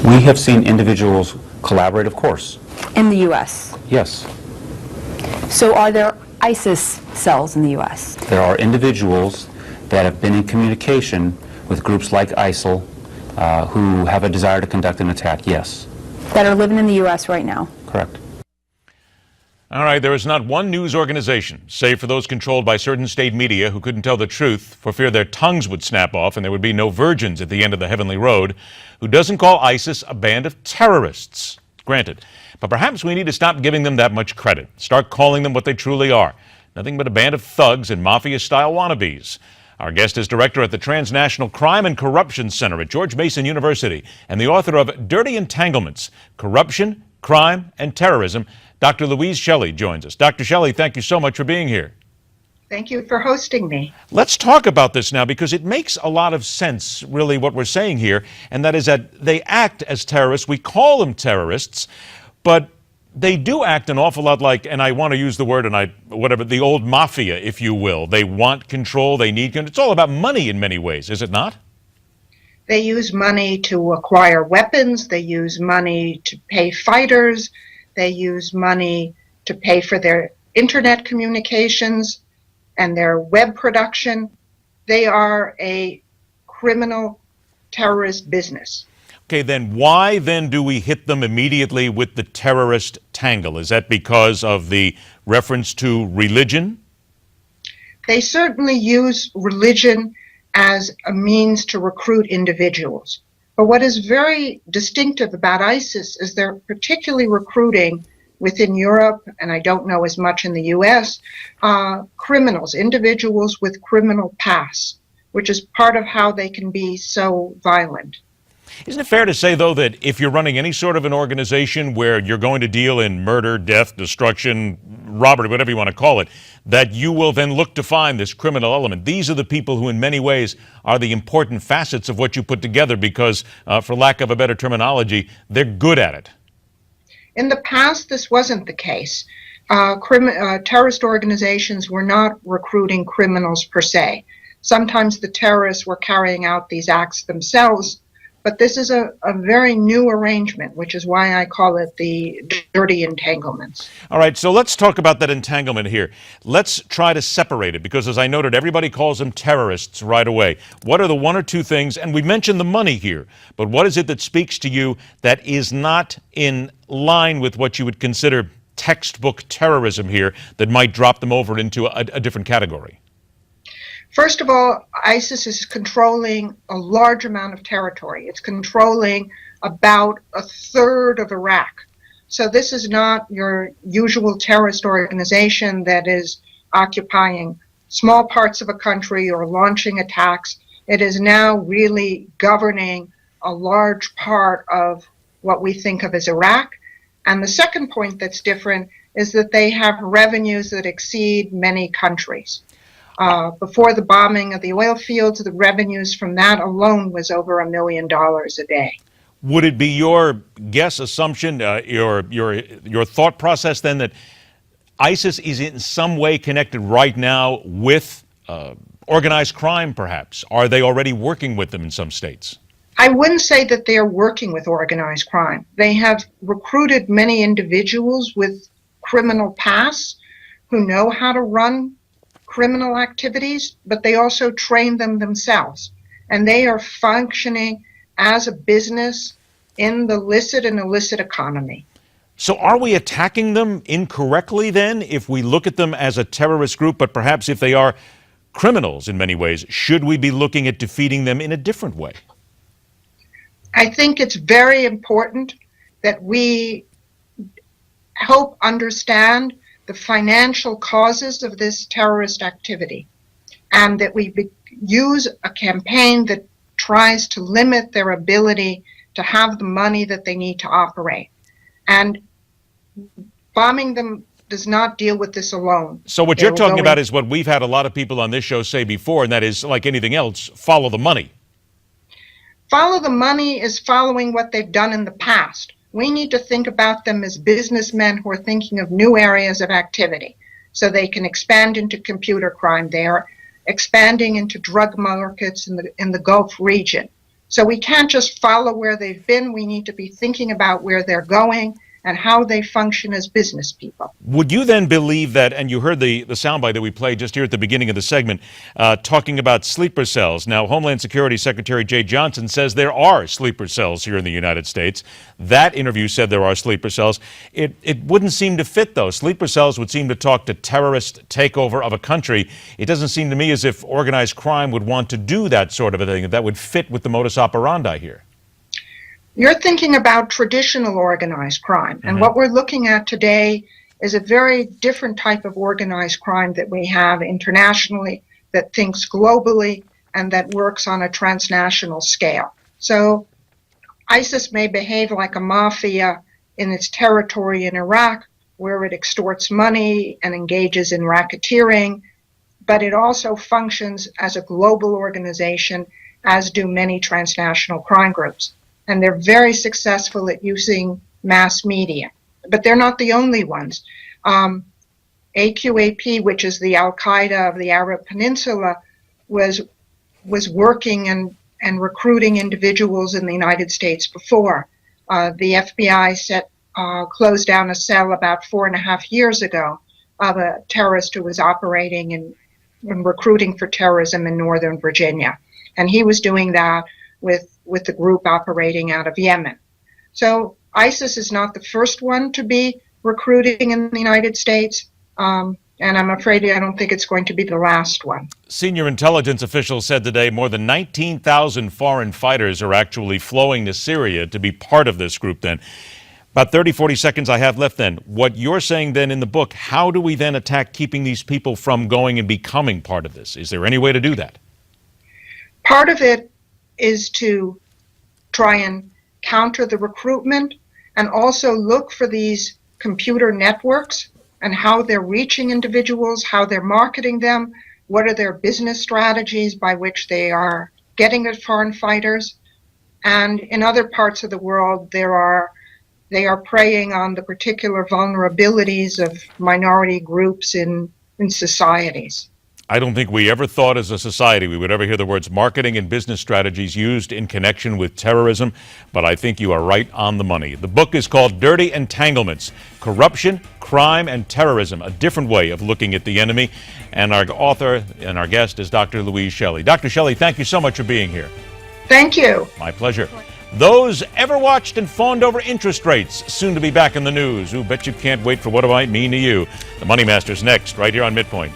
We have seen individuals collaborate, of course. In the U.S.? Yes. So are there ISIS cells in the U.S.? There are individuals that have been in communication with groups like ISIL who have a desire to conduct an attack, yes. That are living in the U.S. right now? Correct. All right, there is not one news organization, save for those controlled by certain state media who couldn't tell the truth for fear their tongues would snap off and there would be no virgins at the end of the heavenly road, who doesn't call ISIS a band of terrorists. Granted. But perhaps we need to stop giving them that much credit. Start calling them what they truly are. Nothing but a band of thugs and mafia-style wannabes. Our guest is director at the Transnational Crime and Corruption Center at George Mason University and the author of Dirty Entanglements, Corruption, Crime, and Terrorism. Dr. Louise Shelley joins us. Dr. Shelley, thank you so much for being here. Thank you for hosting me. Let's talk about this now, because it makes a lot of sense, really, what we're saying here, and that is that they act as terrorists. We call them terrorists, but they do act an awful lot like, and I want to use the word, the old mafia, if you will. They want control, they need control. It's all about money in many ways, is it not? They use money to acquire weapons. They use money to pay fighters. They use money to pay for their internet communications and their web production. They are a criminal terrorist business. Okay, then why then do we hit them immediately with the terrorist tangle? Is that because of the reference to religion? They certainly use religion as a means to recruit individuals. But what is very distinctive about ISIS is they're particularly recruiting within Europe, and I don't know as much in the US, criminals, individuals with criminal past, which is part of how they can be so violent. Isn't it fair to say, though, that if you're running any sort of an organization where you're going to deal in murder, death, destruction, robbery, whatever you want to call it, that you will then look to find this criminal element? These are the people who in many ways are the important facets of what you put together because, for lack of a better terminology, they're good at it. In the past, this wasn't the case. Terrorist organizations were not recruiting criminals per se. Sometimes the terrorists were carrying out these acts themselves. But this is a very new arrangement, which is why I call it the dirty entanglements. All right, so let's talk about that entanglement here. Let's try to separate it, because as I noted, everybody calls them terrorists right away. What are the one or two things, and we mentioned the money here, but what is it that speaks to you that is not in line with what you would consider textbook terrorism here that might drop them over into a different category? First of all, ISIS is controlling a large amount of territory. It's controlling about a third of Iraq. So this is not your usual terrorist organization that is occupying small parts of a country or launching attacks. It is now really governing a large part of what we think of as Iraq. And the second point that's different is that they have revenues that exceed many countries. Before the bombing of the oil fields, the revenues from that alone was over $1 million a day. Would it be your guess, assumption, your thought process then that ISIS is in some way connected right now with organized crime, perhaps? Are they already working with them in some states? I wouldn't say that they are working with organized crime. They have recruited many individuals with criminal pasts who know how to run criminal activities, but they also train them themselves. And they are functioning as a business in the licit and illicit economy. So are we attacking them incorrectly then if we look at them as a terrorist group, but perhaps if they are criminals in many ways, should we be looking at defeating them in a different way? I think it's very important that we help understand the financial causes of this terrorist activity, and that we use a campaign that tries to limit their ability to have the money that they need to operate. And bombing them does not deal with this alone. So what you're talking about is what we've had a lot of people on this show say before, and that is, like anything else, follow the money. Follow the money is following what they've done in the past. We need to think about them as businessmen who are thinking of new areas of activity so they can expand into computer crime. They are expanding into drug markets in the Gulf region. So we can't just follow where they've been. We need to be thinking about where they're going and how they function as business people. Would you then believe that, and you heard the soundbite that we played just here at the beginning of the segment, talking about sleeper cells. Now, Homeland Security Secretary Jay Johnson says there are sleeper cells here in the United States. That interview said there are sleeper cells. It wouldn't seem to fit, though. Sleeper cells would seem to talk to terrorist takeover of a country. It doesn't seem to me as if organized crime would want to do that sort of a thing, that would fit with the modus operandi here. You're thinking about traditional organized crime, and what we're looking at today is a very different type of organized crime that we have internationally, that thinks globally, and that works on a transnational scale. So ISIS may behave like a mafia in its territory in Iraq, where it extorts money and engages in racketeering, but it also functions as a global organization, as do many transnational crime groups. And they're very successful at using mass media. But they're not the only ones. AQAP, which is the Al-Qaeda of the Arab Peninsula, was working and recruiting individuals in the United States before. The FBI closed down a cell about 4.5 years ago of a terrorist who was operating and recruiting for terrorism in Northern Virginia. And he was doing that with the group operating out of Yemen. So ISIS is not the first one to be recruiting in the United States, and I'm afraid I don't think it's going to be the last one. Senior intelligence officials said today more than 19,000 foreign fighters are actually flowing to Syria to be part of this group then. About 30, 40 seconds I have left then. What you're saying then in the book, how do we then attack keeping these people from going and becoming part of this? Is there any way to do that? Part of it is to try and counter the recruitment and also look for these computer networks and how they're reaching individuals, how they're marketing them, what are their business strategies by which they are getting at foreign fighters. And in other parts of the world, they are preying on the particular vulnerabilities of minority groups in societies. I don't think we ever thought as a society we would ever hear the words marketing and business strategies used in connection with terrorism, but I think you are right on the money. The book is called Dirty Entanglements: Corruption, Crime, and Terrorism, a different way of looking at the enemy. And our author and our guest is Dr. Louise Shelley. Dr. Shelley, thank you so much for being here. Thank you. My pleasure. Those ever watched and fawned over interest rates, soon to be back in the news. Ooh, bet you can't wait for what it might mean to you. The Money Master's next, right here on MidPoint.